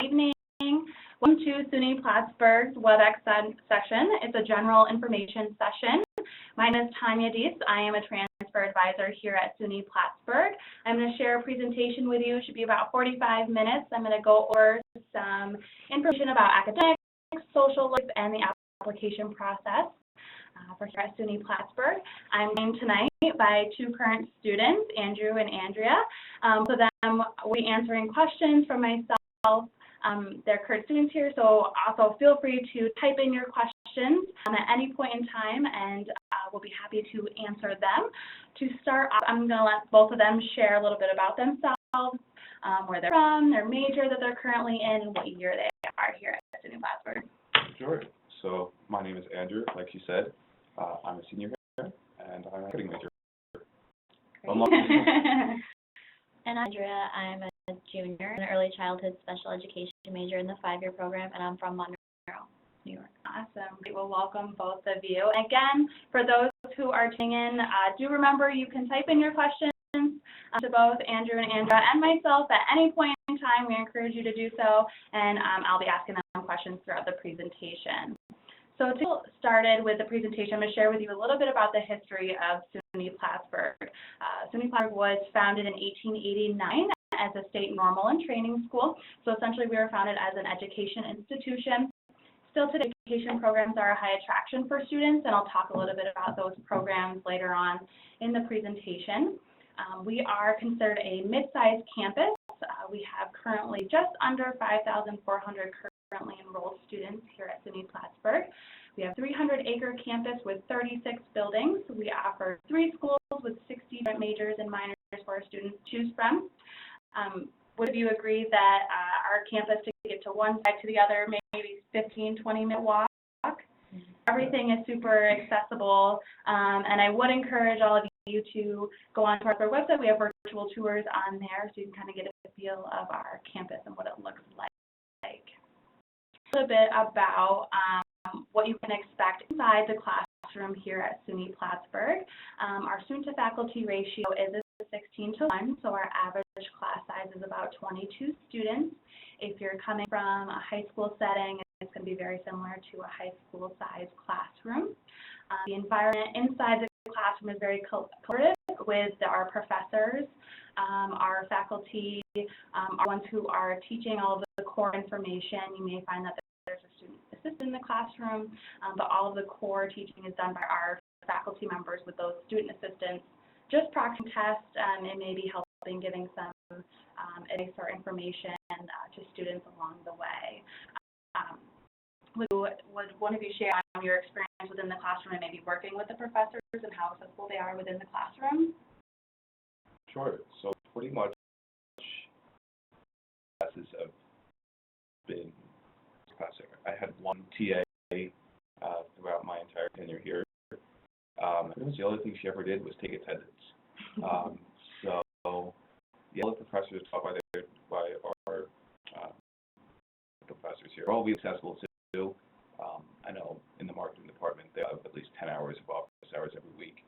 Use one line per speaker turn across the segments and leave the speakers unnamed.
evening. Welcome to SUNY Plattsburgh's WebEx session. It's a general information session. My name is Tanya Dietz. I am a transfer advisor here at SUNY Plattsburgh. I'm going to share a presentation with you. It should be about 45 minutes. I'm going to go over some information about academics, social life, and the application process for here at SUNY Plattsburgh. I'm joined tonight by two current students, Andrew and Andrea. For them, we'll be answering questions from myself. They're current students here, so also feel free to type in your questions at any point in time, and we'll be happy to answer them. To start off, I'm going to let both of them share a little bit about themselves, where they're from, their major that they're currently in, and what year they are here at SUNY Plattsburgh.
Sure. So my name is Andrew, like she said. I'm a senior here, and I'm a marketing major.
And Andrea, I'm a junior, an early childhood special education major in the 5-year program, and I'm from Monroe, New York.
Awesome. We will welcome both of you. Again, for those who are tuning in, do remember you can type in your questions to both Andrew and Andrea and myself at any point in time. We encourage you to do so, and I'll be asking them questions throughout the presentation. So to get started with the presentation, I'm going to share with you a little bit about the history of SUNY Plattsburgh. SUNY Plattsburgh was founded in 1889 as a state normal and training school. So essentially we were founded as an education institution. Still today, education programs are a high attraction for students, and I'll talk a little bit about those programs later on in the presentation. We are considered a mid-sized campus. We have currently just under 5,400 currently enrolled students here at SUNY Plattsburgh. We have a 300-acre campus with 36 buildings. We offer 3 schools with 60 different majors and minors for our students to choose from. Would you agree that our campus, to get to one side to the other, maybe 15, 20-minute walk? Everything is super accessible, and I would encourage all of you to go on to our website. We have virtual tours on there, so you can kind of get a feel of our campus and what it looks like. A little bit about what you can expect inside the classroom here at SUNY Plattsburgh. Our student-to-faculty ratio is 16:1, so our average class size is about 22 students. If you're coming from a high school setting, it's going to be very similar to a high school-sized classroom. The environment inside the classroom is very collaborative with our professors. Our faculty are ones who are teaching all of the core information. You may find that there's a student assistant in the classroom, but all of the core teaching is done by our faculty members with those student assistants. Just practicing tests and maybe helping giving some advice or information to students along the way. Would one of you share your experience within the classroom and maybe working with the professors and how accessible they are within the classroom?
Sure. So pretty much classes have been classic. I had one TA throughout my entire tenure here. Pretty much the only thing she ever did was take attendance. So the other professors taught by our professors here are all accessible too. I know in the marketing department they have at least 10 hours of office hours every week,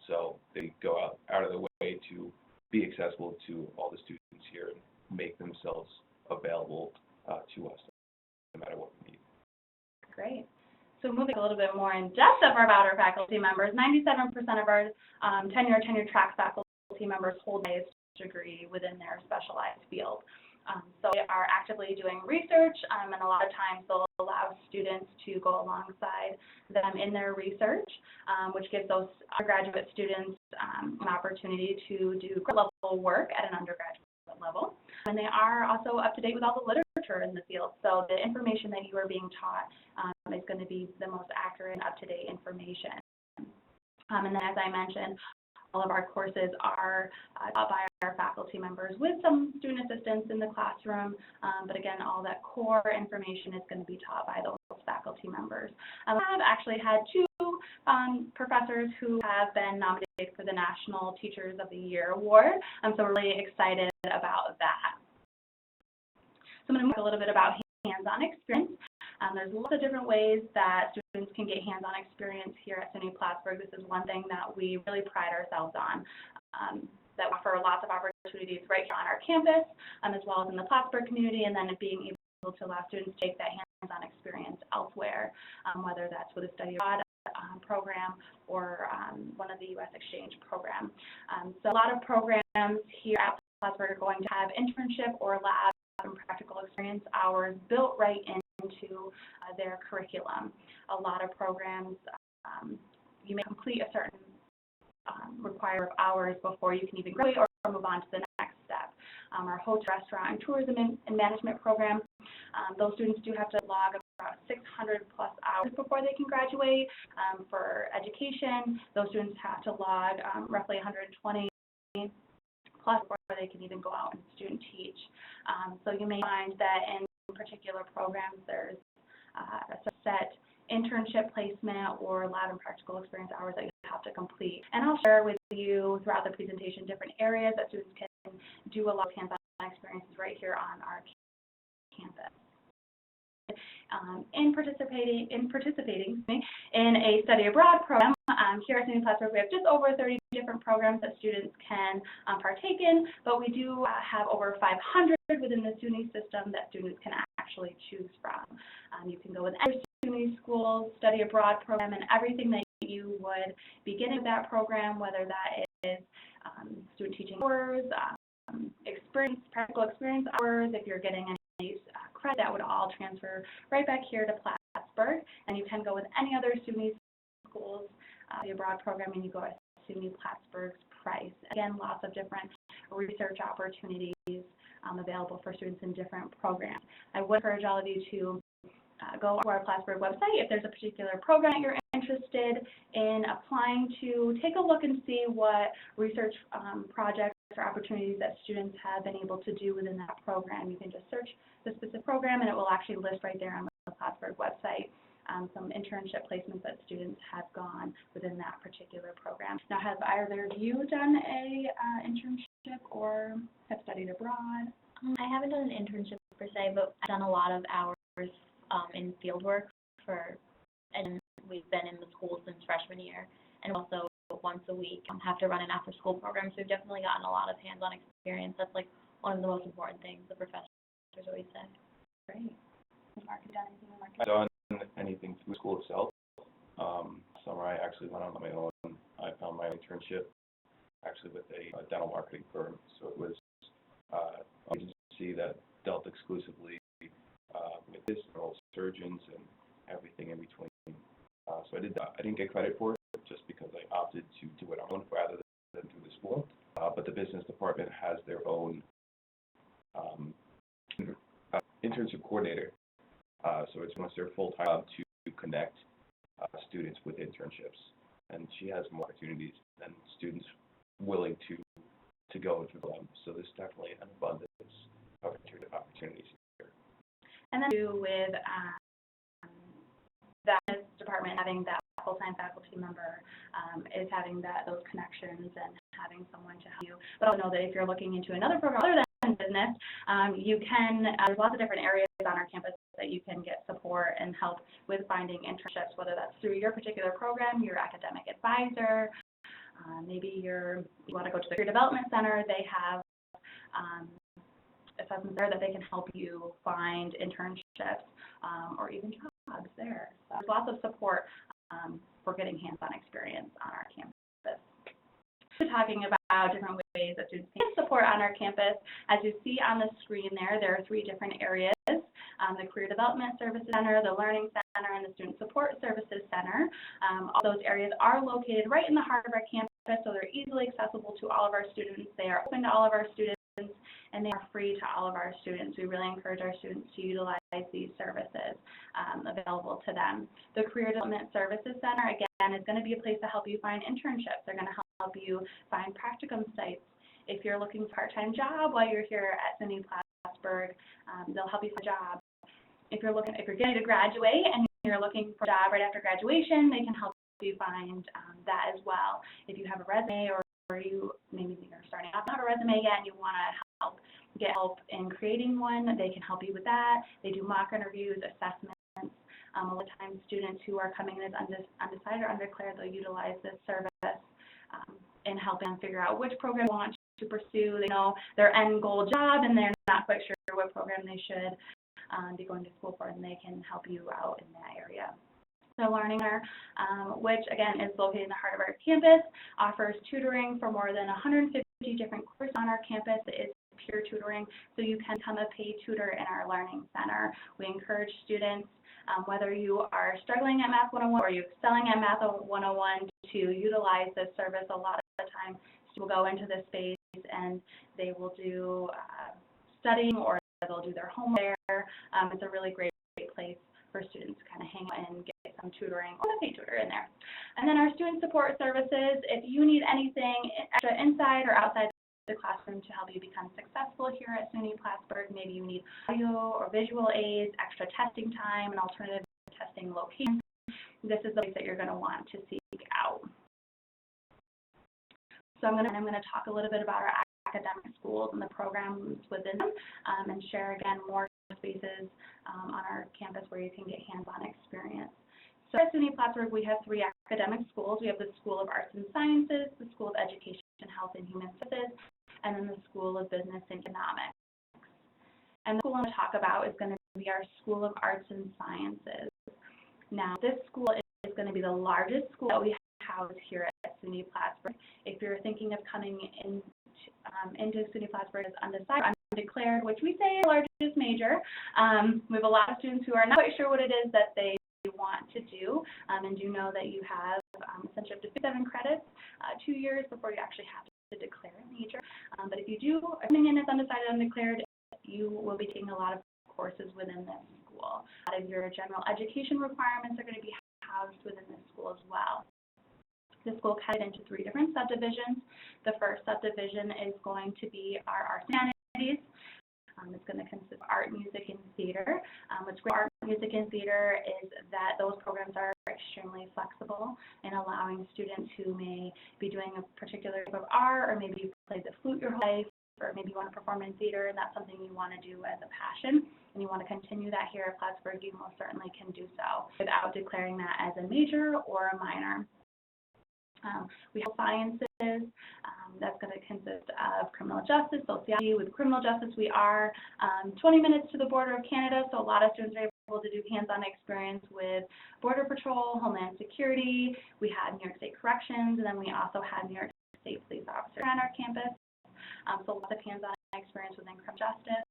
so they go out of their way to be accessible to all the students here and make themselves available to us no matter what we need.
Great. So moving a little bit more in depth about our faculty members, 97% of our tenure track faculty members hold a degree within their specialized field. So they are actively doing research, and a lot of times they'll allow students to go alongside them in their research, which gives those undergraduate students an opportunity to do grad-level work at an undergraduate level. And they are also up to date with all the literature in the field, so the information that you are being taught is going to be the most accurate and up-to-date information. And then, as I mentioned, all of our courses are taught by our faculty members with some student assistants in the classroom, but again, all that core information is going to be taught by those faculty members. We have actually had 2 professors who have been nominated for the National Teachers of the Year Award, so we're really excited about that. So I'm going to talk a little bit about hands-on experience. There's lots of different ways that students can get hands-on experience here at SUNY Plattsburgh. This is one thing that we really pride ourselves on, that offer lots of opportunities right here on our campus, as well as in the Plattsburgh community, and then being able to allow students to take that hands-on experience elsewhere, whether that's with a study abroad program or one of the U.S. exchange programs. So a lot of programs here at Plattsburgh are going to have internship or lab and practical experience hours built right into their curriculum. A lot of programs, you may complete a certain required hours before you can even graduate or move on to the next step. Our hotel, restaurant, and tourism and management program, those students do have to log about 600 plus hours before they can graduate. For education, those students have to log roughly 120 plus before they can even go out and student teach. So you may find that in particular programs there's a set internship placement or lab and practical experience hours that you have to complete. And I'll share with you throughout the presentation different areas that students can do a lot of hands-on experiences right here on our campus. In participating in a study abroad program, here at SUNY Plattsburgh, we have just over 30 different programs that students can partake in, but we do have over 500 within the SUNY system that students can actually choose from. You can go with any SUNY school study abroad program and everything that you would be getting with that program, whether that is student teaching hours, practical experience hours, if you're getting any credit, that would all transfer right back here to Plattsburgh. And you can go with any other SUNY schools, the abroad program, and you go at SUNY Plattsburgh's price. Again, lots of different research opportunities available for students in different programs. I would encourage all of you to go to our Plattsburgh website if there's a particular program that you're interested in applying to. Take a look and see what research projects or opportunities that students have been able to do within that program. You can just search the specific program and it will actually list right there on the Plattsburgh website some internship placements that students have gone within that particular program. Now, have either of you done a internship or have studied abroad?
I haven't done an internship per se, but I've done a lot of hours in field work and we've been in the school since freshman year, and also once a week have to run an after-school program, so we've definitely gotten a lot of hands-on experience. That's like one of the most important things the professors always say.
Great. Mark, have you done anything in marketing?
I've done anything through school itself. Summer I actually went on my own. I found my internship actually with a dental marketing firm, so it was an agency that dealt exclusively with this, oral surgeons and everything in between. So I did that. I didn't get credit for it just because I opted to do it on my own rather than through the school. But the business department has their own internship coordinator. So it's almost their full-time job to connect students with internships. And she has more opportunities than students willing to go into them. So there's definitely an abundance of opportunities here.
And then with that department having that full-time faculty member is having those connections and having someone to help you. But also know that if you're looking into another program other than business, you can, there's lots of different areas on our campus that you can get support and help with finding internships, whether that's through your particular program, your academic advisor, maybe you want to go to the Career Development Center. They have assessments there that they can help you find internships or even jobs there. So there's lots of support for getting hands-on experience on our campus. We're talking about different ways that students can get support on our campus. As you see on the screen there are three different areas. The Career Development Services Center, the Learning Center, and the Student Support Services Center. All those areas are located right in the heart of our campus, so they're easily accessible to all of our students. They are open to all of our students, and they are free to all of our students. We really encourage our students to utilize these services available to them. The Career Development Services Center, again, is going to be a place to help you find internships. They're going to help you find practicum sites. If you're looking for a part-time job while you're here at SUNY Plattsburgh, they'll help you find a job. If you're getting to graduate and you're looking for a job right after graduation, they can help you find that as well. If you have a resume or you maybe you're starting off not a resume yet and you want to get help in creating one, they can help you with that. They do mock interviews, assessments. A lot of times students who are coming in as undecided or undeclared, they'll utilize this service in helping them figure out which program they want to pursue. They know their end goal job and they're not quite sure what program they should be going to school for, and they can help you out in that area. The Learning Center, which again is located in the heart of our campus, offers tutoring for more than 150 different courses on our campus. It's peer tutoring, so you can become a paid tutor in our Learning Center. We encourage students, whether you are struggling at Math 101 or you're excelling at Math 101, to utilize this service. A lot of the time, students will go into this space and they will do studying, or they'll do their homework there. It's a really great place for students to kind of hang out and get some tutoring or a paid tutor in there. And then our student support services, if you need anything extra inside or outside the classroom to help you become successful here at SUNY Plattsburgh, maybe you need audio or visual aids, extra testing time, and alternative testing locations, this is the place that you're going to want to seek out. So I'm going to talk a little bit about our academic schools and the programs within them, and share again more spaces on our campus where you can get hands-on experience. So at SUNY Plattsburgh, we have 3 academic schools. We have the School of Arts and Sciences, the School of Education, Health, and Human Services, and then the School of Business and Economics. And the school I'm going to talk about is going to be our School of Arts and Sciences. Now, this school is going to be the largest school that we house here at SUNY Plattsburgh. If you're thinking of coming into SUNY Plattsburgh as undecided, undeclared, which we say is the largest major, we have a lot of students who are not quite sure what it is that they want to do, and do know that you have essentially up to 7 credits, 2 years before you actually have to declare a major. But if you are coming in as undecided, undeclared, you will be taking a lot of courses within this school. A lot of your general education requirements are going to be housed within this school as well. The school cut it into 3 different subdivisions. The first subdivision is going to be our arts and humanities. It's going to consist of art, music, and theater. What's great about art, music, and theater is that those programs are extremely flexible in allowing students who may be doing a particular type of art, or maybe you played the flute your whole life, or maybe you want to perform in theater and that's something you want to do as a passion, and you want to continue that here at Plattsburgh, you most certainly can do so without declaring that as a major or a minor. We have sciences. That's going to consist of criminal justice, sociology. With criminal justice, we are 20 minutes to the border of Canada, so a lot of students are able to do hands-on experience with Border Patrol, Homeland Security. We have New York State Corrections, and then we also have New York State police officers on our campus. So lots of hands-on experience within criminal justice.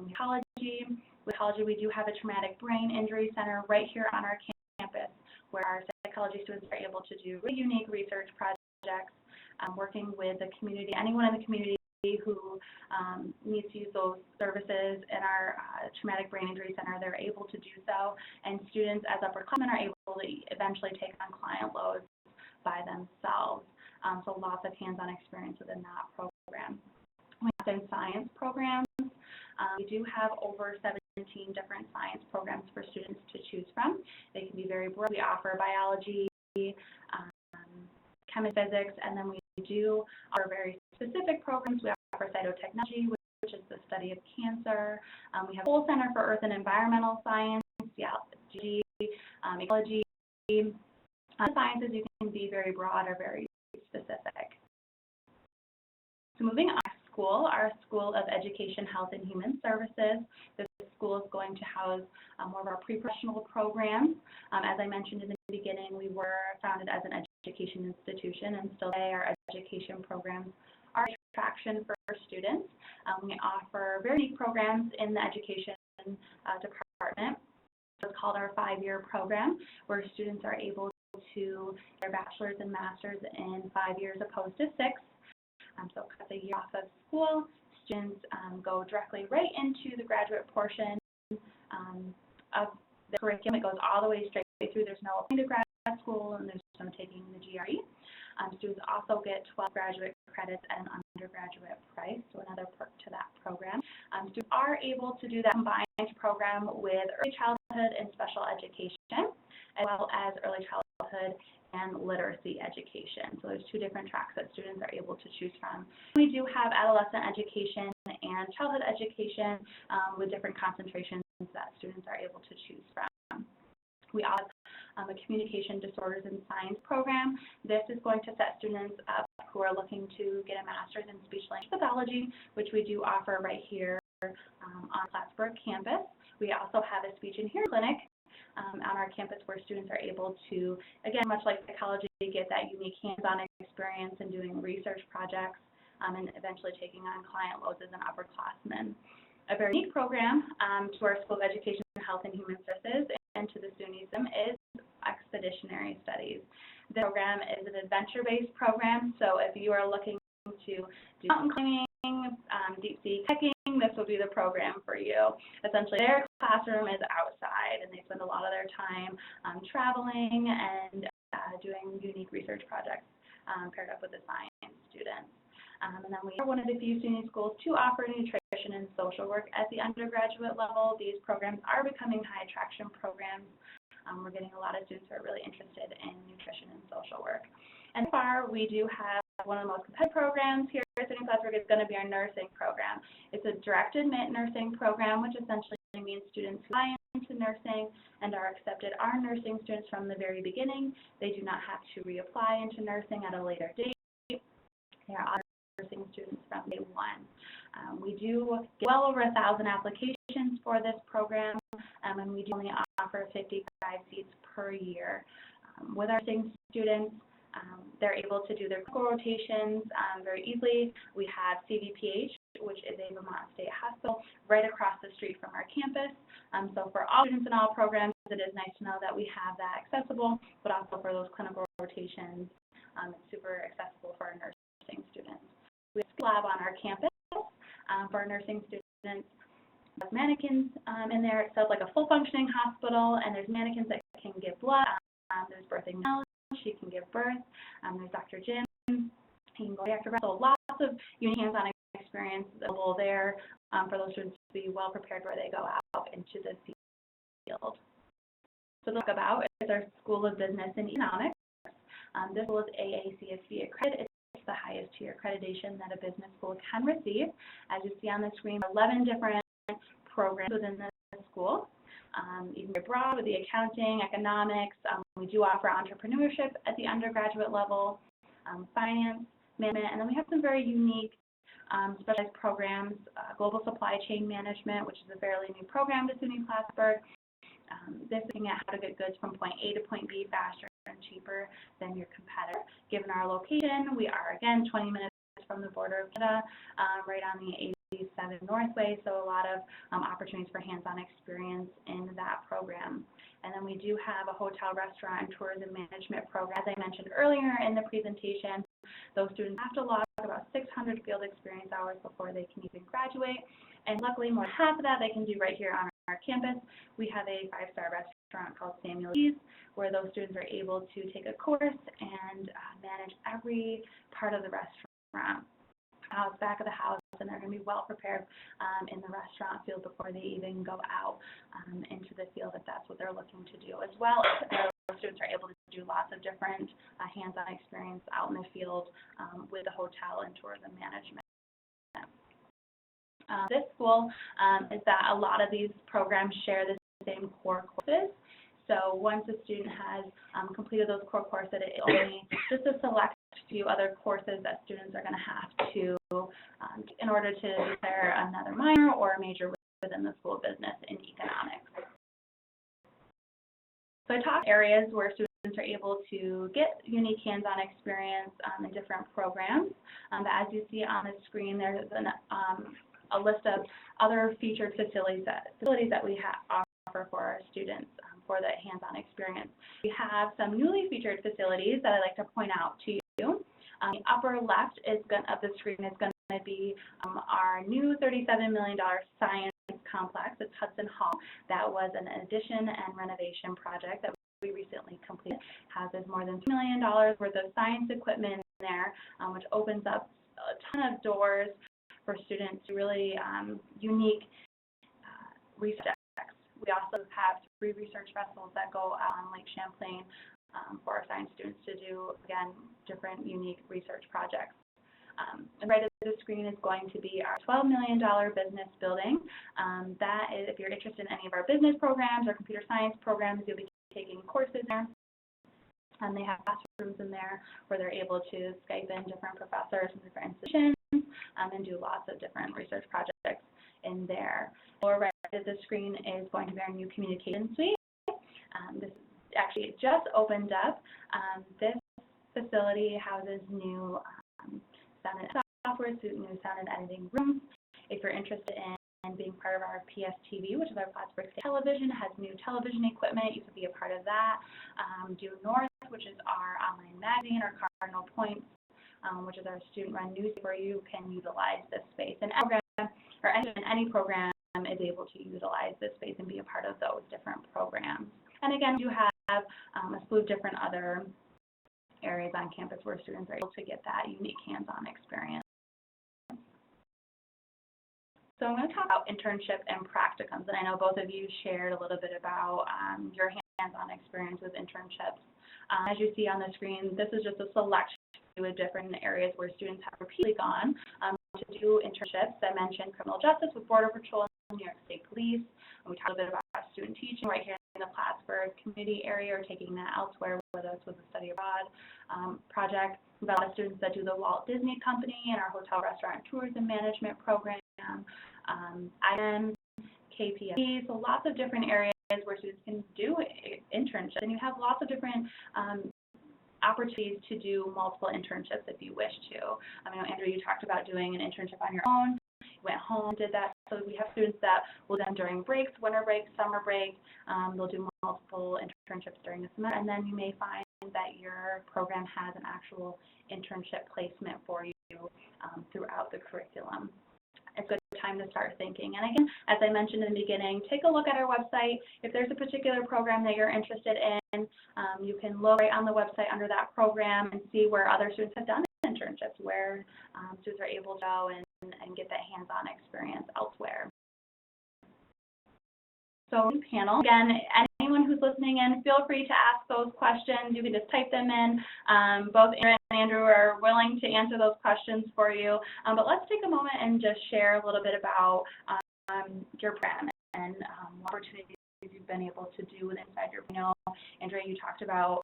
Psychology. With psychology, we do have a traumatic brain injury center right here on our campus, where our psychology students are able to do really unique research projects, working with the community, anyone in the community who needs to use those services in our traumatic brain injury center, they're able to do so, and students as upperclassmen are able to eventually take on client loads by themselves. So lots of hands-on experience within that program. We have in science programs. We do have over 17 different science programs for students to choose from. They can be very broad. We offer biology, chemistry, physics, and then we do offer very specific programs. We offer cytotechnology, which is the study of cancer. We have a whole center for earth and environmental science, geology, ecology. Sciences, you can be very broad or very specific. So moving on. Our School of Education, Health, and Human Services. This school is going to house more of our pre-professional programs. As I mentioned in the beginning, we were founded as an education institution, and still today our education programs are attraction for students. We offer very unique programs in the education department. It's called our 5-year program, where students are able to get their bachelor's and master's in 5 years opposed to 6. So cut the year off of school, students go directly right into the graduate portion of the curriculum. It goes all the way straight through. There's no applying to grad school, and there's no taking the GRE. Students also get 12 graduate credits at an undergraduate price, so another perk to that program. Students are able to do that combined program with early childhood and special education, as well as early childhood and literacy education. So there's 2 different tracks that students are able to choose from. We do have adolescent education and childhood education with different concentrations that students are able to choose from. We also have a communication disorders and science program. This is going to set students up who are looking to get a master's in speech language pathology, which we do offer right here on Plattsburgh campus. We also have a speech and hearing clinic on our campus where students are able to, again, much like psychology, get that unique hands-on experience in doing research projects and eventually taking on client loads as an upperclassman. A very unique program to our School of Education, Health, and Human Services and to the SUNYism is Expeditionary Studies. The program is an adventure-based program, so if you are looking to do mountain climbing, deep sea hiking, this will be the program for you. Essentially, their classroom is outside, and they spend a lot of their time traveling and doing unique research projects paired up with the science students. And then we are one of the few SUNY schools to offer nutrition and social work at the undergraduate level. These programs are becoming high attraction programs. We're getting a lot of students who are really interested in nutrition and social work. And so far, we do have one of the most competitive programs here at SUNY Plattsburgh is going to be our nursing program. It's a direct admit nursing program, which essentially means students who apply into nursing and are accepted are nursing students from the very beginning. They do not have to reapply into nursing at a later date. They are nursing students from day one. We do get well over 1,000 applications for this program, and we do only offer 55 seats per year. With our nursing students, they're able to do their clinical rotations very easily. We have CVPH, which is a Vermont State Hospital, right across the street from our campus. So for all students in all programs, it is nice to know that we have that accessible, but also for those clinical rotations, it's super accessible for our nursing students. We have a lab on our campus for our nursing students. There's mannequins in there. It's like a full functioning hospital, and there's mannequins that can give blood. There's birthing Mel, she can give birth. There's Dr. Jim, he can go after birth. So lots of unique hands-on experience available there for those students to be well prepared where they go out into the field. So to talk about is our School of Business and Economics. This school is AACSB accredited. It's the highest tier accreditation that a business school can receive. As you see on the screen, 11 different programs within the school. You can go broad with the accounting, economics. We do offer entrepreneurship at the undergraduate level, finance, management, and then we have some very unique specialized programs, global supply chain management, which is a fairly new program to SUNY Plattsburgh. This is looking at how to get goods from point A to point B faster and cheaper than your competitor. Given our location, we are, again, 20 minutes from the border of Canada, right on the 87 Northway, so a lot of opportunities for hands-on experience in that program. And then we do have a hotel, restaurant, and tourism management program. As I mentioned earlier in the presentation, those students have to log about 600 field experience hours before they can even graduate. And luckily, more than half of that they can do right here on our campus. We have a 5-star restaurant called Samuel Lee's, where those students are able to take a course and manage every part of the restaurant. House, back of the house, and they're going to be well prepared in the restaurant field before they even go out into the field if that's what they're looking to do. As well, students are able to do lots of different hands-on experience out in the field with the hotel and tourism management. This school is that a lot of these programs share the same core courses. So once a student has completed those core courses, it's only just a select few other courses that students are going to have to in order to declare another minor or a major within the School of Business and Economics. So I talked areas where students are able to get unique hands-on experience in different programs. But as you see on the screen, there's a list of other featured facilities that we offer for our students for the hands-on experience. We have some newly featured facilities that I'd like to point out to you. The upper left of the screen is going to be our new $37 million science complex. It's Hudson Hall. That was an addition and renovation project that we recently completed. Houses more than $2 million worth of science equipment in there, which opens up a ton of doors for students to really unique research. We also have 3 research vessels that go out on Lake Champlain for our science students to do, again, different unique research projects. And right at the screen is going to be our $12 million business building. That is, if you're interested in any of our business programs or computer science programs, you'll be taking courses there. And they have classrooms in there where they're able to Skype in different professors from different institutions and do lots of different research projects in there. Lower right of the screen is going to be our new communication suite. This actually just opened up. This facility houses new sound and software, new sound and editing rooms. If you're interested in being part of our PSTV, which is our Plattsburgh State Television, has new television equipment, you could be a part of that. Due North, which is our online magazine, or Cardinal Points, which is our student-run newspaper, you can utilize this space. And any program is able to utilize this space and be a part of those different programs. And again, you have a slew of different other areas on campus where students are able to get that unique hands-on experience. So I'm going to talk about internship and practicums, and I know both of you shared a little bit about your hands-on experience with internships. As you see on the screen, this is just a selection of different areas where students have repeatedly gone to do internships. I mentioned criminal justice with Border Patrol and New York State Police, and we talked a bit about student teaching right here in the Plattsburgh community area, or taking that elsewhere, whether it's with a study abroad project. We have a lot of students that do the Walt Disney Company and our hotel, restaurant, tourism management program, IM, KPMG, so lots of different areas where students can do internships, and you have lots of different opportunities to do multiple internships if you wish to. I know, Andrew, you talked about doing an internship on your own. You went home, did that. So we have students that will then during breaks, winter break, summer break, they'll do multiple internships during the semester, and then you may find that your program has an actual internship placement for you throughout the curriculum. It's a good time to start thinking. And again, as I mentioned in the beginning, take a look at our website. If there's a particular program that you're interested in, you can look right on the website under that program and see where other students have done internships, where students are able to go and get that hands-on experience elsewhere. So panel, again, anyone who's listening in, feel free to ask those questions. You can just type them in. Both Aaron and Andrew are willing to answer those questions for you. But let's take a moment and just share a little bit about your program and what opportunities you've been able to do inside your, Andrea, you talked about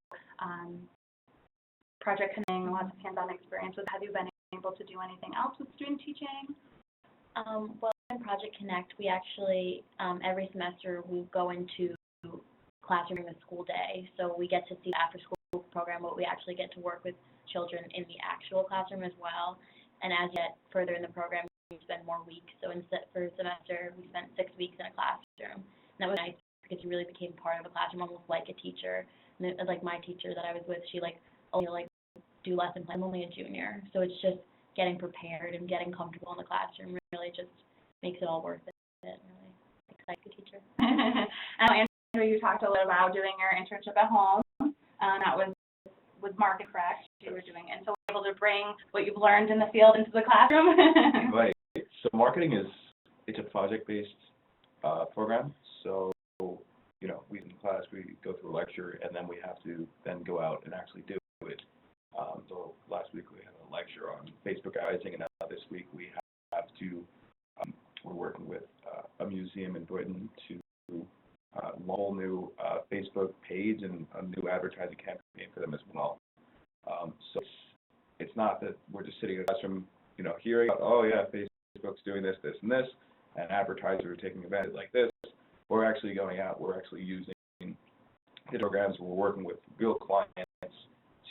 project connecting, lots of hands-on experience with. Have you been able to do anything else with student teaching?
Well, in Project Connect, we actually, every semester, we go into classroom during the school day. So we get to see the after-school program, but we actually get to work with children in the actual classroom as well. And as you get further in the program, we spend more weeks. So for a semester, we spent 6 weeks in a classroom. And that was nice because you really became part of the classroom, almost like a teacher. And it, like my teacher that I was with, she only do lesson plan. I'm only a junior. So it's just getting prepared and getting comfortable in the classroom really just makes it all worth it. Really excited the teacher.
Andrew, you talked a little about doing your internship at home. That was with market, correct? You were doing it, and so able to bring what you've learned in the field into the classroom.
Right. So marketing it's a project-based program. So we in class we go through a lecture, and then we have to then go out and actually do it. So last week we had a lecture on Facebook advertising, and now this week we have to. We're working with a museum in Britain to a whole new Facebook page and a new advertising campaign for them as well. So it's not that we're just sitting in a classroom, hearing, oh yeah, Facebook's doing this, this, and this, and advertisers are taking advantage like this. We're actually going out. We're actually using the programs. We're working with real clients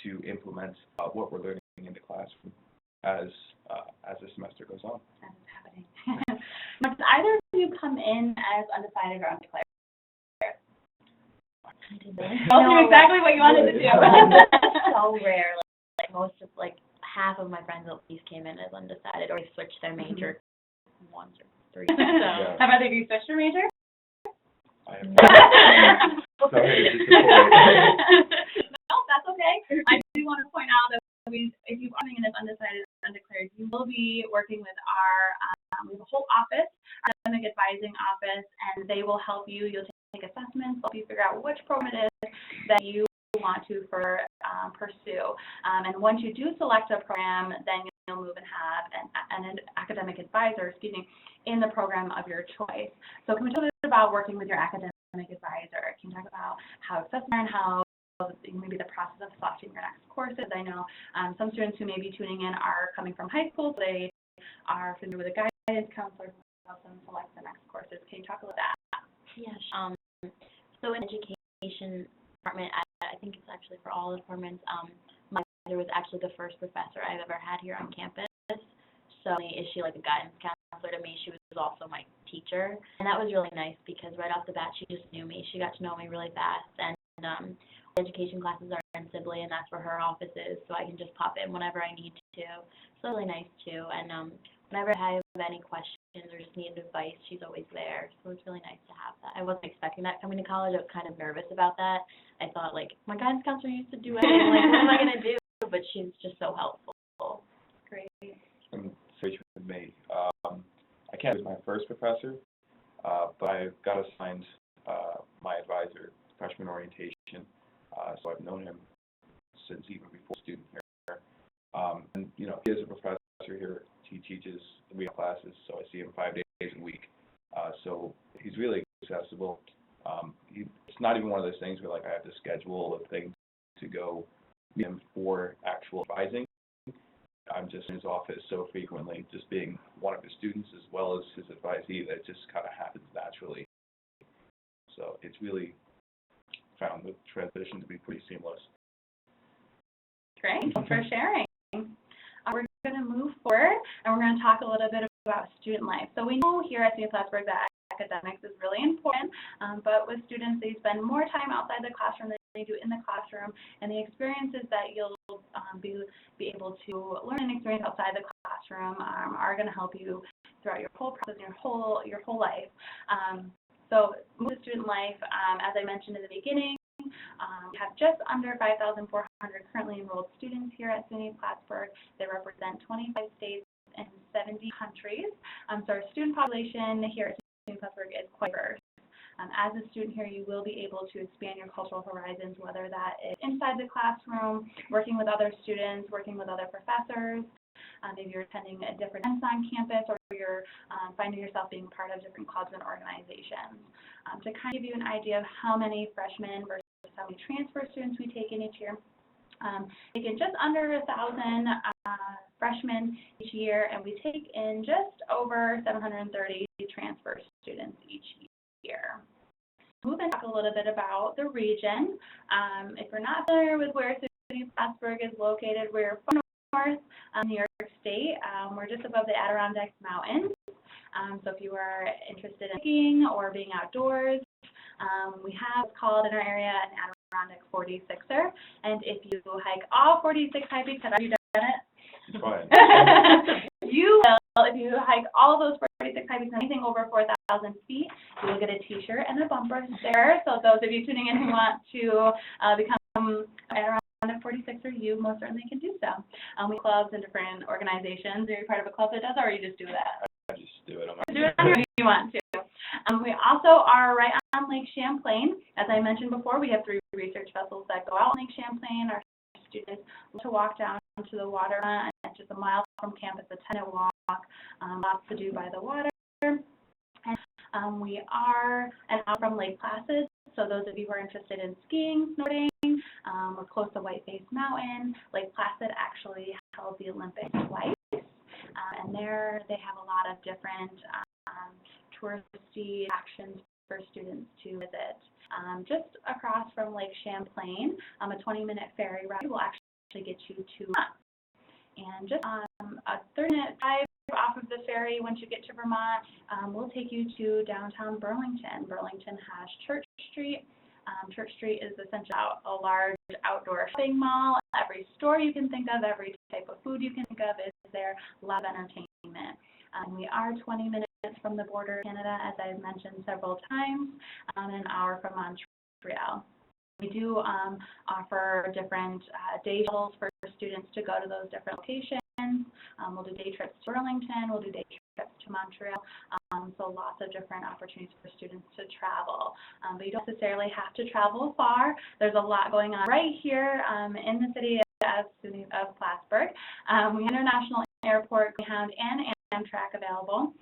to implement what we're learning in the classroom as the semester goes on.
As it's happening. Must either of you come in as undecided or undeclared?
I did that.
I'll do exactly what you wanted to do.
So rare. Half of my friends at least came in as undecided, or they switched their major once or three. So.
Yeah.
How about if you switched your major?
I have sorry to disappoint.
No, that's okay. I do want to point out that if you're coming in as undecided or undeclared, you will be working with our, we have a whole office, our academic advising office, and they will help you. You'll take assessments, help you figure out which program it is that you want to pursue. And once you do select a program, then you'll move and have an academic advisor, in the program of your choice. So can we talk a bit about working with your academic advisor? Can you talk about how accessible and how maybe the process of selecting your next courses? I know some students who may be tuning in are coming from high school, so they are familiar with a guidance counselor who helps them select you talk about that?
Yeah, so in education department, I think it's actually for all departments, my advisor was actually the first professor I've ever had here on campus. So not only is she like a guidance counselor to me, she was also my teacher. And that was really nice because right off the bat, she just knew me. She got to know me really fast. And education classes are in Sibley, and that's where her office is, so I can just pop in whenever I need to. So really nice too. And whenever I have any questions or just need advice, she's always there. So it's really nice to have that. I wasn't expecting that coming to college. I was kind of nervous about that. I thought, like, my guidance counselor used to do everything. Like, what am I going to do? But she's just so helpful.
Great.
And switch with me. I can't be my first professor, but I got assigned my advisor freshman orientation, so I've known him since even before student here. And you know, he is a professor here. He teaches the week classes, so I see him 5 days a week. So he's really accessible. It's not even one of those things where like I have to schedule a thing to go meet him for actual advising. I'm just in his office so frequently, just being one of his students as well as his advisee, that it just kind of happens naturally. So it's really found the transition to be pretty seamless.
Great, thanks for sharing. We're going to move forward, and we're going to talk a little bit about student life. So we know here at SUNY Plattsburgh that academics is really important, but with students, they spend more time outside the classroom than they do in the classroom, and the experiences that you'll be able to learn and experience outside the classroom are going to help you throughout your whole process, your whole life. So with student life, as I mentioned in the beginning, we have just under 5,400 currently enrolled students here at SUNY Plattsburgh. They represent 25 states and 70 countries. So our student population here at SUNY Plattsburgh is quite diverse. As a student here, you will be able to expand your cultural horizons, whether that is inside the classroom, working with other students, working with other professors. Maybe you're attending a different events on campus, or you're finding yourself being part of different clubs and organizations. To kind of give you an idea of how many freshmen versus how many transfer students we take in each year, we get just under 1,000 freshmen each year, and we take in just over 730 transfer students each year. Move and talk a little bit about the region. If you're not familiar with where SUNY Plattsburgh is located, we're from north New York State. We're just above the Adirondack Mountains. So if you are interested in hiking or being outdoors, we have what's called in our area an Adirondack 46er. And if you hike all 46 high peaks, have you done it?
Fine.
You will, if you hike all those 46 high peaks, anything over 4,000 feet, you will get a t-shirt and a bumper there. So those of you tuning in who want to become Adirondack 46er, you most certainly can do so. We have clubs and different organizations. Are you part of a club that does that, or you just do that?
I just do it.
Do it whenever you want to. We also are right on Lake Champlain. As I mentioned before, we have 3 research vessels that go out on Lake Champlain. Our students to walk down to the water, and it's just a mile from campus, a 10-minute walk. Lots to do by the water. And we are an hour from Lake Placid, so those of you who are interested in skiing, snowboarding, we're close to Whiteface Mountain. Lake Placid actually held the Olympics twice, and there they have a lot of different touristy actions for students to visit. Just across from Lake Champlain, a 20-minute ferry ride will actually get you to Vermont. And just a 30-minute drive off of the ferry, once you get to Vermont, we'll take you to downtown Burlington. Burlington has Church Street. Church Street is essentially a large outdoor shopping mall. Every store you can think of, every type of food you can think of is there. A lot of entertainment. We are 20 minutes from the border of Canada, as I've mentioned several times, an hour from Montreal. We do offer different day shuttles for students to go to those different locations. We'll do day trips to Burlington, we'll do day trips to Montreal, so lots of different opportunities for students to travel. But you don't necessarily have to travel far. There's a lot going on right here in the city of Plattsburgh. We have International Airport, Greyhound, and Amtrak available.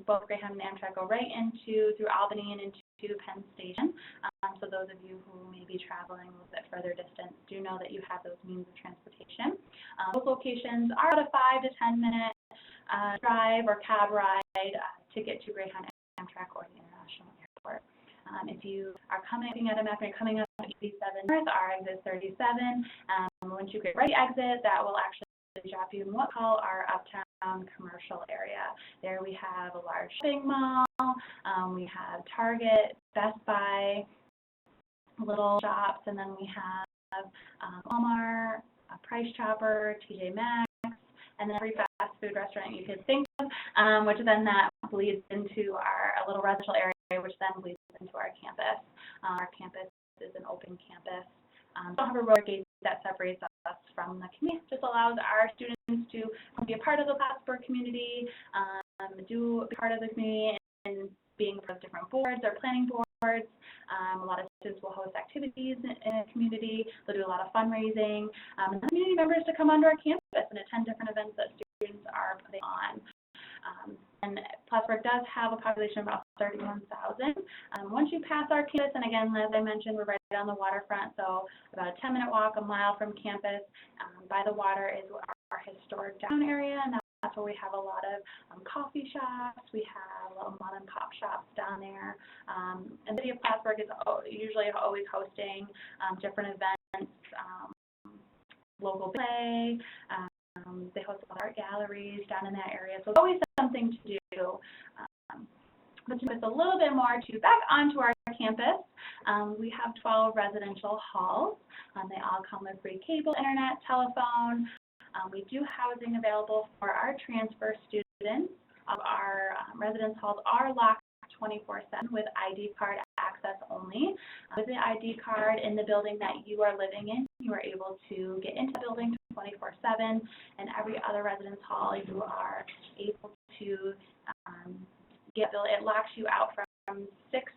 Both Greyhound and Amtrak go right through Albany and into Penn Station. So those of you who may be traveling a little bit further distance do know that you have those means of transportation. Those locations are about a 5 to 10 minute drive or cab ride to get to Greyhound and Amtrak or the International Airport. If you are coming at a map and you're coming up 87 North, our exit 37, once you get right exit, that will actually drop you in what we call our uptown commercial area. There we have a large shopping mall, we have Target, Best Buy, little shops, and then we have Walmart, Price Chopper, TJ Maxx, and then every fast food restaurant you could think of, which then that bleeds into a little residential area, which then bleeds into our campus. Our campus is an open campus. We don't have a road gate that separates us from the community. It just allows our students to be a part of the Plattsburgh community, be part of the community, and being part of different boards or planning boards. A lot of students will host activities in a community. They'll do a lot of fundraising, and community members to come onto our campus and attend different events that students are putting on. And Plattsburgh does have a population of about 31,000. Once you pass our campus, and again, as I mentioned, we're right on the waterfront, so about a 10-minute walk, a mile from campus. By the water is our historic downtown area, and that's where we have a lot of coffee shops. We have little mom-and-pop shops down there. And the city of Plattsburgh is usually always hosting different events, local play. They host a lot of art galleries down in that area, so it's always something to do. But just a little bit more back onto our campus, we have 12 residential halls. They all come with free cable, internet, telephone. We do housing available for our transfer students. Our residence halls are locked 24/7 with ID card access only. With the ID card in the building that you are living in, you are able to get into the building 24/7, and every other residence hall you are able to it locks you out from 6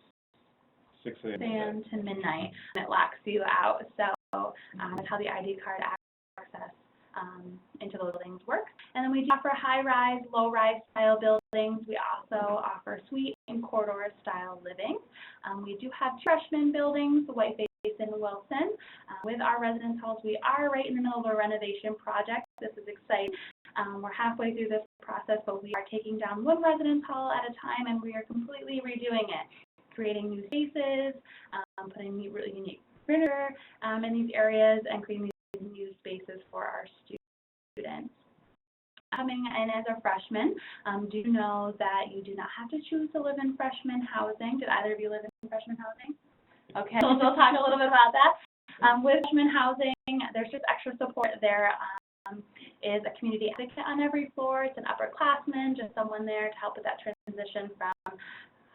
a.m. to midnight. It locks you out, so that's how the ID card access into those buildings works. And then we do offer high-rise, low-rise style buildings. We also offer suite and corridor style living. We do have freshman buildings, the White Face and Wilson. With our residence halls, we are right in the middle of a renovation project. This is exciting. We're halfway through this process, but we are taking down one residence hall at a time, and we are completely redoing it, creating new spaces, putting really unique furniture in these areas, and creating these new spaces for our students. Coming in as a freshman, do know that you do not have to choose to live in freshman housing. Did either of you live in freshman housing? Okay, so we'll talk a little bit about that. With freshman housing, there's just extra support there. Is a community advocate on every floor. It's an upperclassman, just someone there to help with that transition from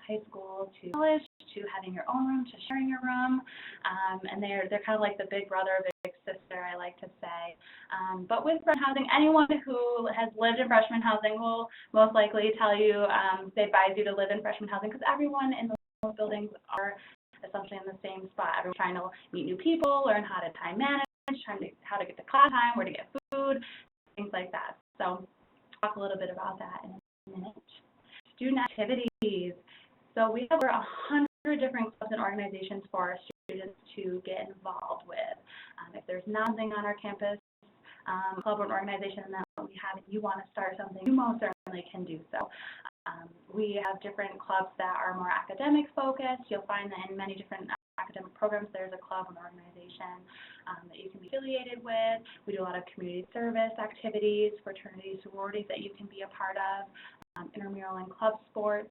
high school to college, to having your own room, to sharing your room. And they're kind of like the big brother, big sister, I like to say. But with freshman housing, anyone who has lived in freshman housing will most likely tell you, they advise you to live in freshman housing, because everyone in those buildings are essentially in the same spot. Everyone's trying to meet new people, learn how to time manage, how to get to class time, where to get food, things like that. So I'll talk a little bit about that in a minute. Student activities. So we have over 100 different clubs and organizations for our students to get involved with. If there's nothing on our campus, club or organization that we have, and you want to start something, you most certainly can do so. We have different clubs that are more academic focused. You'll find that in many different academic programs, there's a club and organization that you can be affiliated with. We do a lot of community service activities, fraternities, sororities that you can be a part of, intramural and club sports.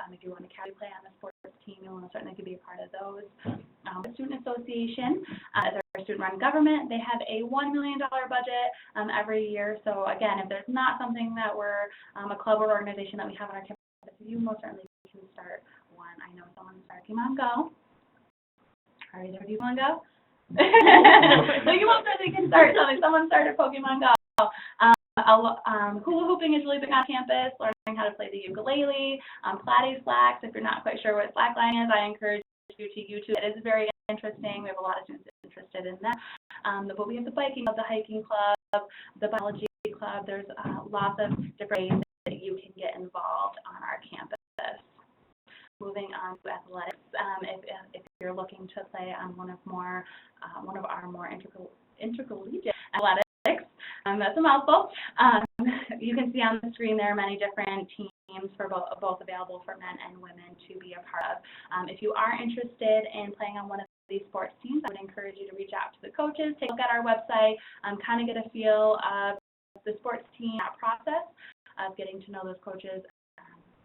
If you want to play on the sports team, you'll certainly be a part of those. The Student Association, as our student-run government, they have a $1 million budget every year. So again, if there's not something that we're a club or organization that we have on our campus, you most certainly can start one. I know someone started Pokemon Go. Are either of you Pokemon Go? So you most certainly can start something. Someone started Pokemon Go. Hula hooping is really big on campus, learning how to play the ukulele, Pilates slacks. If you're not quite sure what slackline is, I encourage you to YouTube. It is very interesting. We have a lot of students interested in that. But we have the biking club, the hiking club, the biology club. There's lots of different ways that you can get involved on our campus. Moving on to athletics, if you're looking to play on one of our more intercollegiate athletics, that's a mouthful. You can see on the screen there are many different teams teams for both available for men and women to be a part of. If you are interested in playing on one of these sports teams, I would encourage you to reach out to the coaches, take a look at our website, kind of get a feel of the sports team process of getting to know those coaches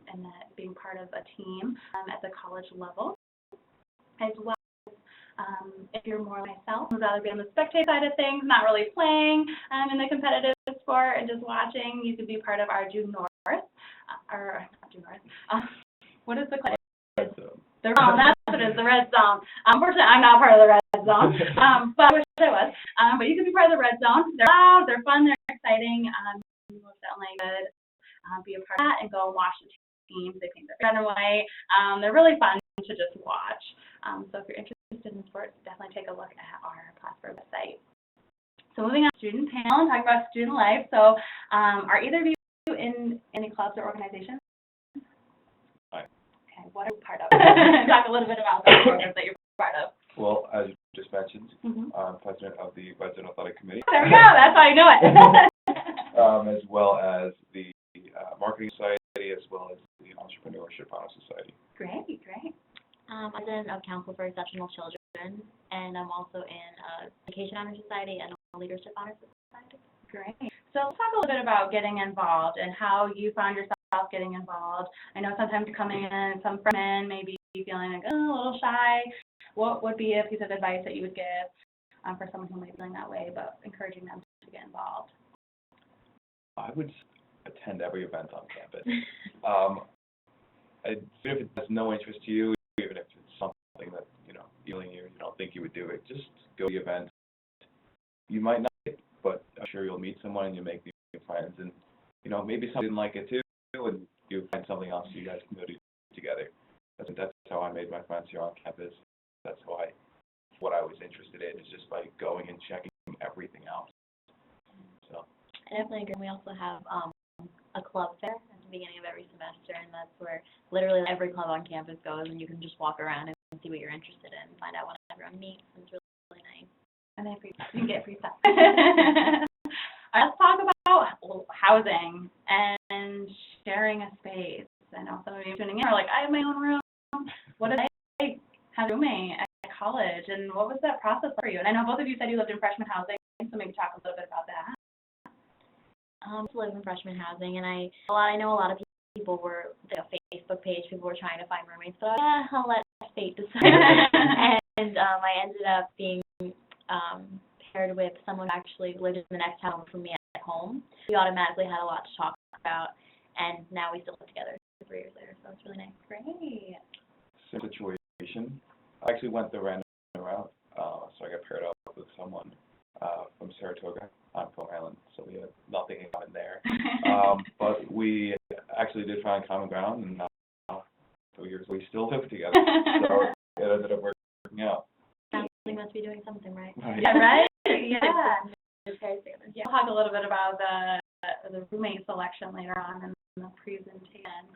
and that being part of a team at the college level, as well as if you're more like myself, who's rather be on the spectator side of things, not really playing in the competitive sport and just watching, you could be part of our Due North, or not Due North, what is the class?
Red Zone.
The Red Zone, that's what it is, the Red Zone. Unfortunately, I'm not part of the Red Zone, but I wish I was. But you can be part of the Red Zone. They're loud, they're fun, they're exciting. You most definitely could be a part of that and go and watch the teams. They paint their red and white. They're really fun to just watch. So if you're interested in sports, definitely take a look at our Plattsburgh website. So moving on to student panel and talking about student life. So are either of you in any clubs or organizations?
Hi.
Okay, what are you part of? Talk a little bit about the programs that you're part of.
Well, as you just mentioned,
Mm-hmm.
I'm president of the Red Zone Athletic Committee.
There we go. That's how I know it.
As well as the Marketing Society, as well as the Entrepreneurship Honor Society.
Great, great.
I'm president of Council for Exceptional Children, and I'm also in Education Honor Society and a Leadership Honor Society.
Great. So let's talk a little bit about getting involved and how you found yourself getting involved. I know sometimes you're coming in, some freshmen may be feeling like, a little shy. What would be a piece of advice that you would give for someone who may be feeling that way, but encouraging them to get involved?
I would attend every event on campus. Even if it has no interest to you, even if it's something that, you don't think you would do it, just go to the event. You might not like it, but I'm sure you'll meet someone and you'll make new friends. And, maybe someone didn't like it too, and you find something else you guys can go do together. That's how I made my friends here on campus. That's what I was interested in, is just by going and checking everything out. So.
I definitely agree. We also have a club fair at the beginning of every semester, and that's where literally every club on campus goes, and you can just walk around and see what you're interested in, find out what everyone meets, and it's really nice.
And then you can get free stuff. Let's talk about housing and sharing a space. I know some of you tuning in are like, I have my own room. What did I have a roommate at college, and what was that process for you? And I know both of you said you lived in freshman housing, so maybe talk a little bit about that.
I live in freshman housing, and I know a lot of people were, like a Facebook page, people were trying to find roommates, but I'll let fate decide. And I ended up being paired with someone who actually lived in the next town from me at home. We automatically had a lot to talk about, and now we still live together 3 years later, so it's really nice.
Great.
Same situation. I actually went the random route, so I got paired up with someone from Saratoga. I'm from Island, so we had nothing in common there. But we actually did find common ground, and 2 years we still live together. So it ended up working out.
We must be doing something right.
Right.
Yeah, right? Yeah.
Yeah.
We'll talk a little bit about the roommate selection later on in the presentation.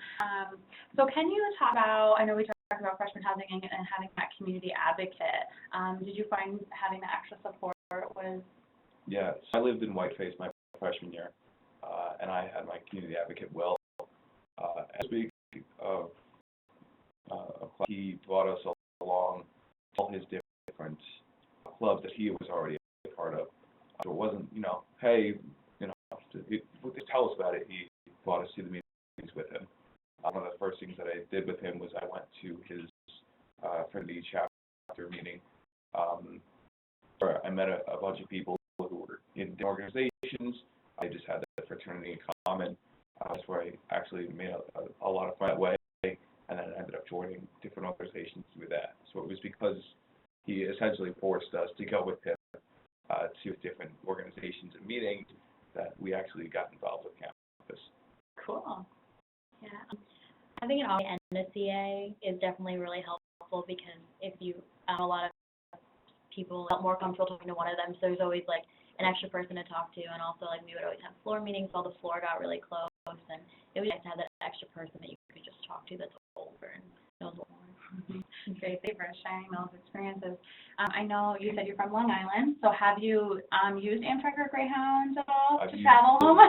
So can you talk about, I know we talked about freshman housing and having that community advocate. Did you find having the extra support was?
Yeah, so I lived in Whiteface my freshman year, and I had my community advocate, Will. As we of he brought us along all his different clubs that he was already a part of. So it wasn't, hey, tell us about it. He brought us to the meetings with him. One of the first things that I did with him was I went to his fraternity chapter meeting, where I met a bunch of people who were in the organizations. I just had the fraternity in common. That's where I actually made a lot of fun that way, and then I ended up joining different organizations through that. So it was because he essentially forced us to go with him to different organizations and meetings that we actually got involved with campus.
Cool.
Yeah. Having an RA and a CA is definitely really helpful, because if you, a lot of people felt more comfortable talking to one of them, so there's always like an extra person to talk to, and also like we would always have floor meetings, so the floor got really close, and it was nice to have that extra person that you could just talk to that's older and knows more.
Great, thank you for sharing those experiences. I know you said you're from Long Island, so have you used Amtrak or Greyhound at all to travel home?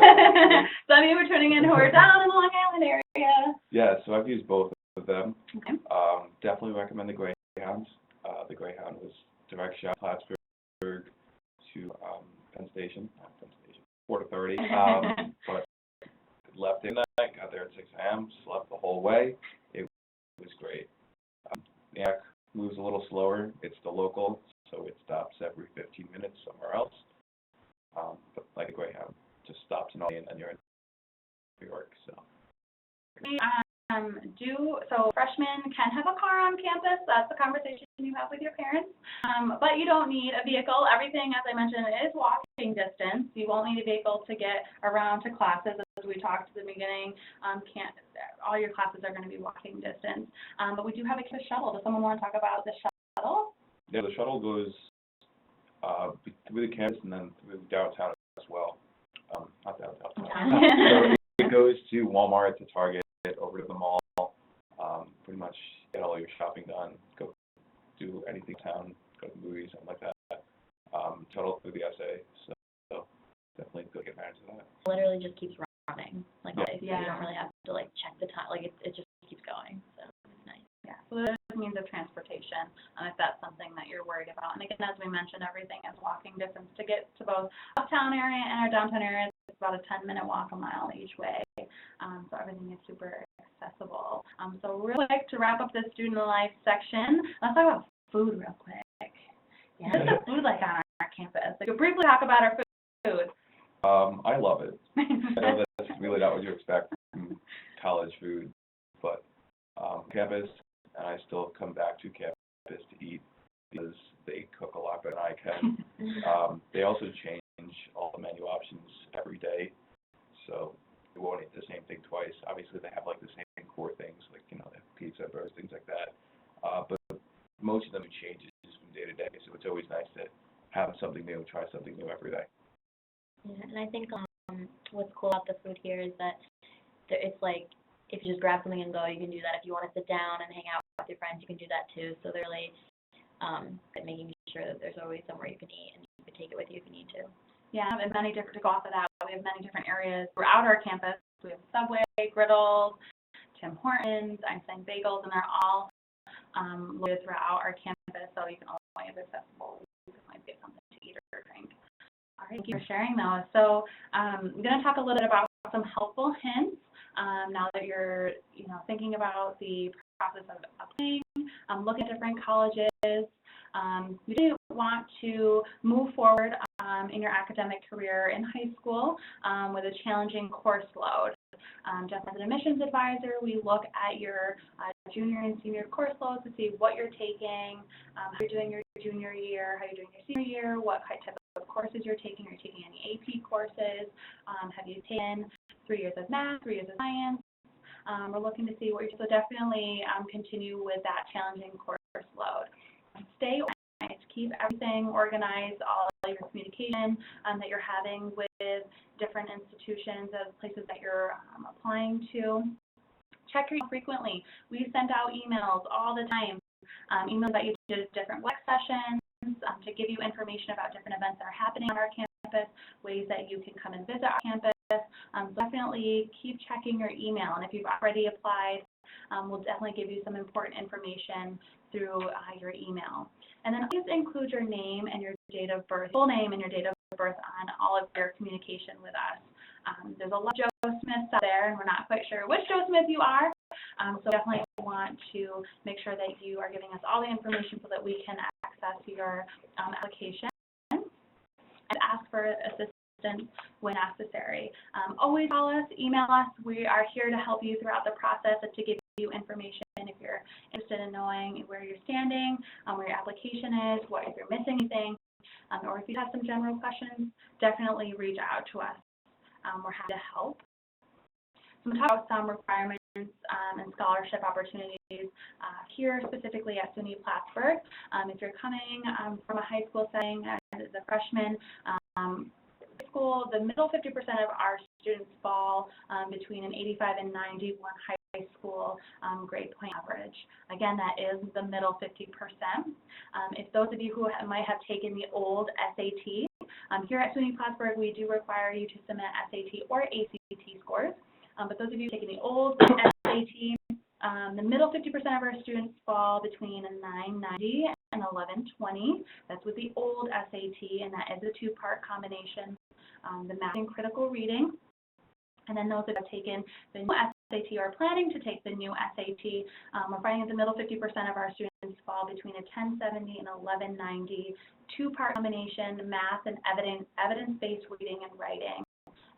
Some of you are tuning in who are down in the Long Island area,
Yeah, so I've used both of them.
Okay.
Definitely recommend the Greyhounds. The Greyhound was direct shot Plattsburgh to Penn Station, not Penn Station, Port Authority. But left in the night, got there at 6 a.m., slept the whole way. It was great. The Amtrak moves a little slower. It's the local, so it stops every 15 minutes somewhere else. But like a Greyhound, just stops in Albany and then you're in New York. So.
So freshmen can have a car on campus. That's the conversation you have with your parents. But you don't need a vehicle. Everything, as I mentioned, is walking distance. You won't need a vehicle to get around to classes. As we talked at the beginning, all your classes are going to be walking distance. But we do have a campus shuttle. Does someone want to talk about the shuttle?
Yeah, the shuttle goes through the campus and then through downtown as well. Not downtown. So it goes to Walmart, to Target, over to the mall, pretty much get all your shopping done, go do anything in town, go to the movies, something like that. Shuttle through the SA, so definitely go get advantage of that.
Literally just keeps running, like,
Yeah.
so you don't really have to, like, check the time, like, it just keeps going, so it's nice.
Yeah, so there's means of transportation, if that's something that you're worried about. And again, as we mentioned, everything is walking distance to get to both uptown area and our downtown area. It's about a 10-minute walk, a mile each way. So everything is super accessible. So real quick, to wrap up the student life section, let's talk about food real quick. Yeah, what's the food like on our campus? Like, we'll briefly talk about our food.
I love it. I know that's really not what you expect from college food, but campus, and I still come back to campus to eat because they cook a lot better than I can. They also change all the menu options every day, so you won't eat the same thing twice. Obviously, they have like the same core things, like, they have pizza, burgers, things like that. But most of them changes from day to day, so it's always nice to have something new, try something new every day.
Yeah, and I think what's cool about the food here is that it's like, if you just grab something and go, you can do that. If you want to sit down and hang out with your friends, you can do that too. So they're really making sure that there's always somewhere you can eat, and you can take it with you if you need to.
Yeah, and many different, to go off of that, we have many different areas throughout our campus. We have Subway, Griddles, Tim Hortons, Einstein Bagels, and they're all located throughout our campus, so you can always accessible. You can always get something to eat or drink. All right, thank you for sharing those. So I'm going to talk a little bit about some helpful hints now that you're, thinking about the process of applying, looking at different colleges. You do want to move forward in your academic career in high school with a challenging course load. Just as an admissions advisor, we look at your junior and senior course loads to see what you're taking, how you're doing your junior year, how you're doing your senior year, what type of courses you're taking. Are you taking any AP courses? Have you taken 3 years of math, 3 years of science? We're looking to see what you're, so definitely continue with that challenging course load. Stay organized, keep everything organized, all your communication that you're having with different institutions as places that you're applying to. Check your email frequently. We send out emails all the time, emails that you did different WEC sessions to give you information about different events that are happening on our campus, ways that you can come and visit our campus. So definitely keep checking your email, and if you've already applied, we'll definitely give you some important information through your email. And then always include your name and your date of birth, full name and your date of birth on all of your communication with us. There's a lot of Joe Smiths out there, and we're not quite sure which Joe Smith you are, so definitely want to make sure that you are giving us all the information so that we can access your application and ask for assistance when necessary. Always call us, email us. We are here to help you throughout the process and to give you information if you're interested in knowing where you're standing, where your application is, what if you're missing anything, or if you have some general questions, definitely reach out to us. We're happy to help. So I'm going to talk about some requirements and scholarship opportunities here specifically at SUNY Plattsburgh. If you're coming from a high school setting as a freshman, school, the middle 50% of our students fall between an 85 and 91 high school grade point average. Again, that is the middle 50%. If those of you who might have taken the old SAT, here at SUNY Plattsburgh, we do require you to submit SAT or ACT scores. But those of you taking the old SAT SAT. The middle 50% of our students fall between a 990 and 1120. That's with the old SAT, and that is a two-part combination, the math and critical reading. And then those that have taken the new SAT or are planning to take the new SAT, we're finding that the middle 50% of our students fall between a 1070 and 1190, two-part combination, math and evidence-based reading and writing.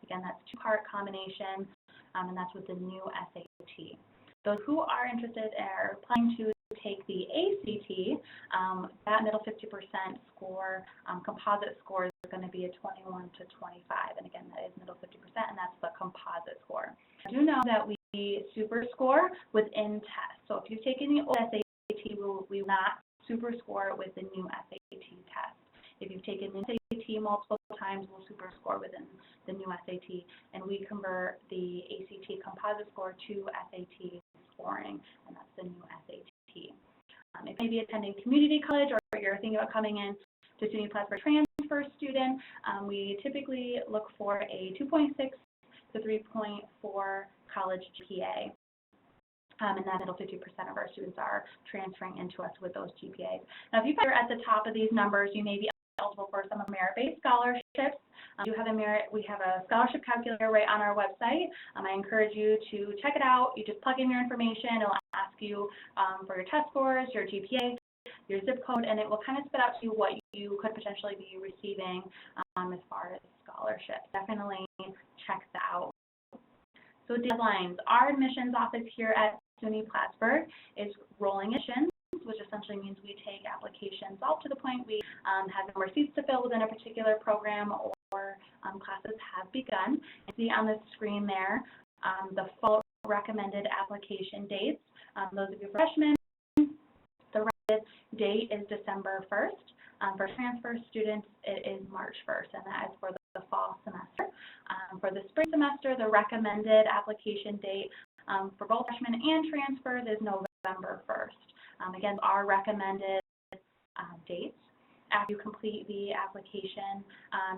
Again, that's two-part combination, and that's with the new SAT. Those who are interested are planning to take the ACT, that middle 50% score, composite score is going to be a 21 to 25. And again, that is middle 50%, and that's the composite score. I do know that we super score within tests. So if you've taken the old SAT, we will not super score with the new SAT test. If you've taken the SAT multiple times, we'll super score within the new SAT, and we convert the ACT composite score to SAT scoring, and that's the new SAT. If you may be attending community college or you're thinking about coming in to SUNY Plattsburgh transfer student, we typically look for a 2.6 to 3.4 college GPA. And that middle 50% of our students are transferring into us with those GPAs. Now, if you're at the top of these numbers, you may be eligible for some of merit-based scholarships. We have a scholarship calculator right on our website. I encourage you to check it out. You just plug in your information. It'll ask you for your test scores, your GPA, your zip code, and it will kind of spit out to you what you could potentially be receiving as far as scholarships. Definitely check that out. So deadlines. Our admissions office here at SUNY Plattsburgh is rolling admissions, which essentially means we take applications all to the point we have more seats to fill within a particular program or classes have begun. You see on the screen there the fall recommended application dates. Those of you freshmen, the recommended date is December 1st. For transfer students, it is March 1st, and that is for the fall semester. For the spring semester, the recommended application date for both freshmen and transfers is November 1st. Again, our recommended dates. After you complete the application,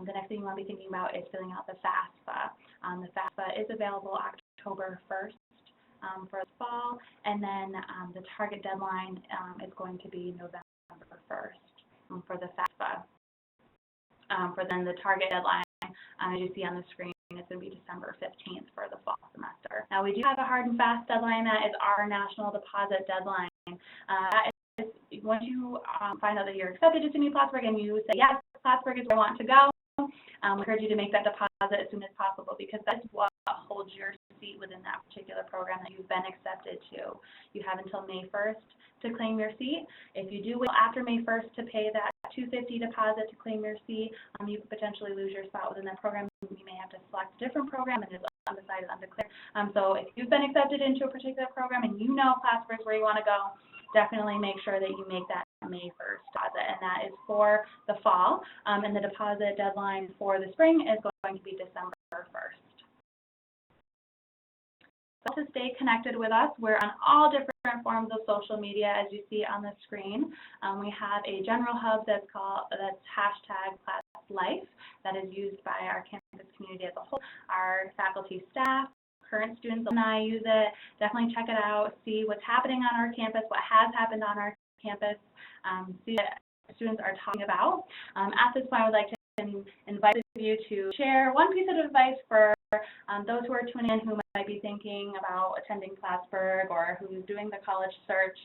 the next thing you want to be thinking about is filling out the FAFSA. The FAFSA is available October 1st for the fall, and then the target deadline is going to be November 1st for the FAFSA. For then the target deadline, as you see on the screen, it's going to be December 15th for the fall semester. Now, we do have a hard and fast deadline. That is our national deposit deadline. That is once you find out that you're accepted to SUNY Plattsburgh and you say, yes, Plattsburgh is where I want to go, we encourage you to make that deposit as soon as possible, because that's what holds your seat within that particular program that you've been accepted to. You have until May 1st to claim your seat. If you do wait after May 1st to pay that $250 deposit to claim your seat, you could potentially lose your spot within that program. You may have to select a different program, and it's undecided, undeclared. So if you've been accepted into a particular program and you know Plattsburgh is where you want to go, definitely make sure that you make that May 1st deposit, and that is for the fall. And the deposit deadline for the spring is going to be December 1st. So to stay connected with us, we're on all different forms of social media, as you see on the screen. We have a general hub that's #PlattsLife that is used by our campus community as a whole. Our faculty, staff, current students, alumni use it. Definitely check it out, see what's happening on our campus, what has happened on our campus, see what students are talking about. At this point, I would like to invite you to share one piece of advice for those who are tuning in who might be thinking about attending Plattsburgh or who's doing the college search.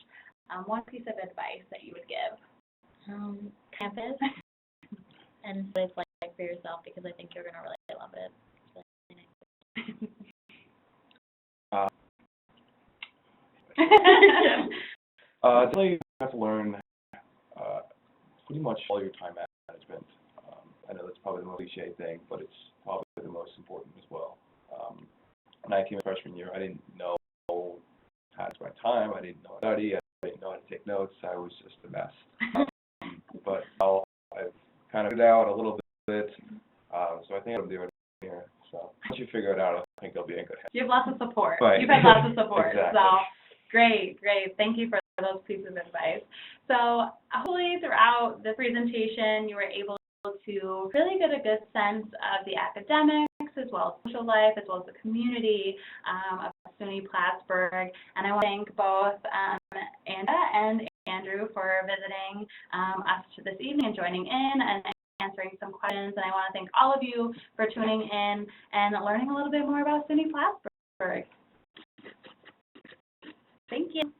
One piece of advice that you would give.
Campus and what it's like for yourself, because I think you're going to really love it.
Definitely you have to learn pretty much all your time management. I know that's probably the most cliche thing, but it's probably the most important as well. When I came in freshman year, I didn't know how to spend time. I didn't know how to study. I didn't know how to take notes. I was just a mess. But now I've kind of figured it out a little bit. So I think I'm doing it here. So once you figure it out, I think I'll be in good hands.
You have lots of support.
Right.
You've had lots of support.
Exactly.
So great. Thank you for those pieces of advice. So hopefully throughout the presentation, you were able to really get a good sense of the academics, as well as social life, as well as the community of SUNY Plattsburgh. And I want to thank both Anna and Andrew for visiting us this evening and joining in and answering some questions. And I want to thank all of you for tuning in and learning a little bit more about SUNY Plattsburgh. Thank you.